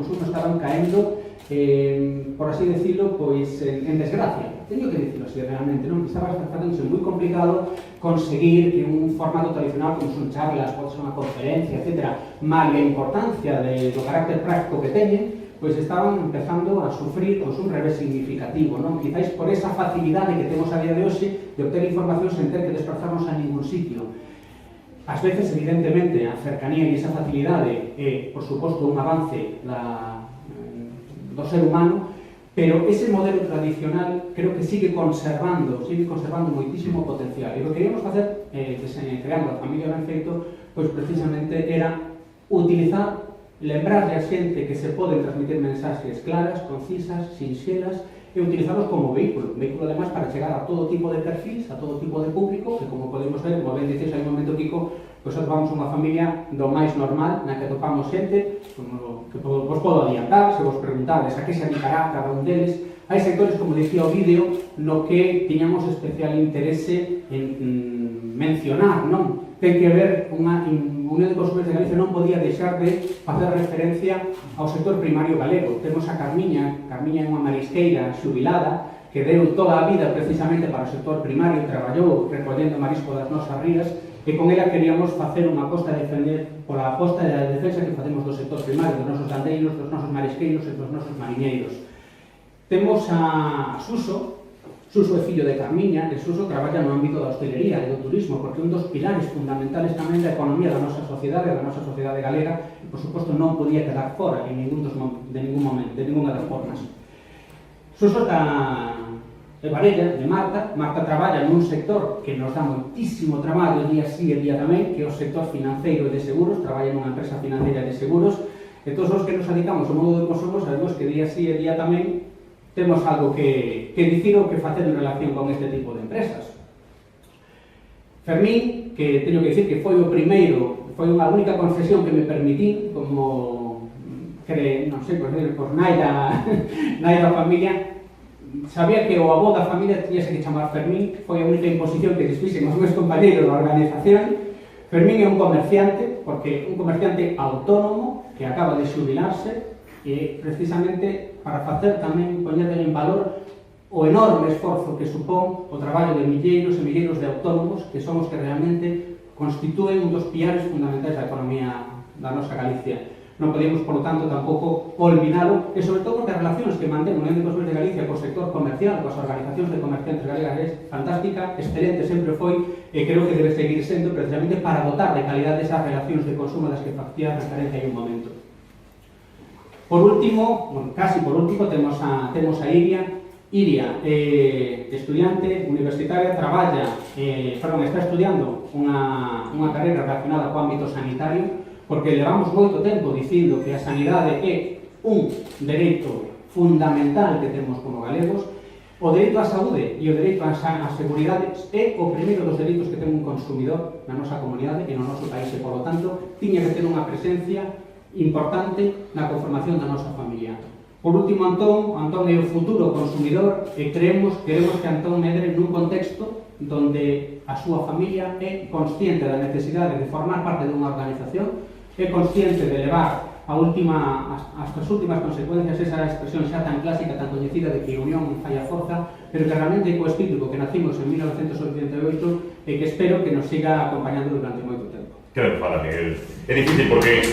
consumo estaban caendo, por así decirlo, pois en desgracia. Teño que dicirlo así realmente, non? Estaba facéndose moi complicado conseguir que un formato tradicional como son charlas, pode ser unha conferencia, etc., mal a importancia do carácter práctico que teñen, pois estaban empezando a sufrir un revés significativo, non? Quizáis por esa facilidade que temos a día de hoxe de obter información sen ter que desplazarnos a ningún sitio. Ás veces, evidentemente, a cercanía e esa facilidade é, por suposto, un avance do ser humano, pero ese modelo tradicional creo que sigue conservando moitísimo potencial. E o que queríamos facer, creando a Familia Ben Feito, pois precisamente era utilizar, lembrarle a xente que se poden transmitir mensaxes claras, concisas, sinxelas, e utilizarlos como vehículo además para chegar a todo tipo de perfis, a todo tipo de público, que como podemos ver, como ben dices, hai un momento, Kiko, pois atopamos unha familia do máis normal, na que atopamos xente, que vos podo adiantar, se vos preguntades a que se dedicará cada un deles. Hai sectores, como dicía o vídeo, no que tiñamos especial interese en mencionar, non? Ten que ver unha Unión de Consumidores de Galicia non podía deixar de facer referencia ao sector primario galego. Temos a Carmiña é unha marisqueira xubilada que deu toda a vida precisamente para o sector primario, traballou recollendo marisco das nosas rías, e con ela queríamos facer unha aposta de defender pola aposta da defensa que facemos do sector primario, dos nosos gandeiros, dos nosos marisqueiros e dos nosos mariñeiros. Temos a Suso é fillo de Carmiña, e Suso traballa no ámbito da hostelería e do turismo, porque un dos pilares fundamentales tamén da economía da nosa sociedade galega, e, por suposto, non podía quedar fora de ninguna das formas. Suso de Varela, de Marta traballa nun sector que nos dá moitísimo traballo día sí e día tamén, que é o sector financeiro e de seguros, traballa nunha empresa financeira de seguros, e todos os que nos dedicamos ao mundo do consumo sabemos que día sí e día tamén temos algo que dicir ou que facer en relación con este tipo de empresas. Fermín, que teño que dicir que foi o primeiro, foi unha única confesión que me permitín como non sei, por nai da familia. Sabía que o avó da familia tiñase que chamar Fermín, foi a única imposición que desfixen os meus compañeros da organización. Fermín é un comerciante, porque un comerciante autónomo que acaba de xubilarse, e precisamente para facer tamén poñer en valor o enorme esforzo que supón o traballo de milleiros e milleiros de autónomos que son os que realmente constitúen un dos piares fundamentais da economía da nosa Galicia. Non podíamos, por lo tanto, tampouco olvidalo, e sobre todo porque as relacións que mantén a Unión de Consumidores de Galicia co sector comercial, coas organizacións de comerciantes galegas, é fantástica, excelente, sempre foi, e creo que debe seguir sendo precisamente para dotar de calidad esas relacións de consumo das que facía referencia en un momento. Por último, casi por último, temos a Iria. Iria, estudiante universitaria, está estudiando unha carreira relacionada co ámbito sanitario, porque levamos moito tempo dicindo que a sanidade é un dereito fundamental que temos como galegos. O dereito á saúde e o dereito á seguridade é o primeiro dos dereitos que ten un consumidor na nosa comunidade e no noso país, e, por lo tanto, tiña que ter unha presencia importante na conformación da nosa familia. Por último, Antón é o futuro consumidor, e queremos que Antón medre nun contexto donde a súa familia é consciente da necesidade de formar parte dunha organización, é consciente de levar hasta as últimas consecuencias esa expresión xa tan clásica, tan coñecida de que a unión fai a forza, pero que realmente é co espírito que nacimos en 1988 e que espero que nos siga acompañando durante moito tempo. Que ben fala, Miguel. É difícil porque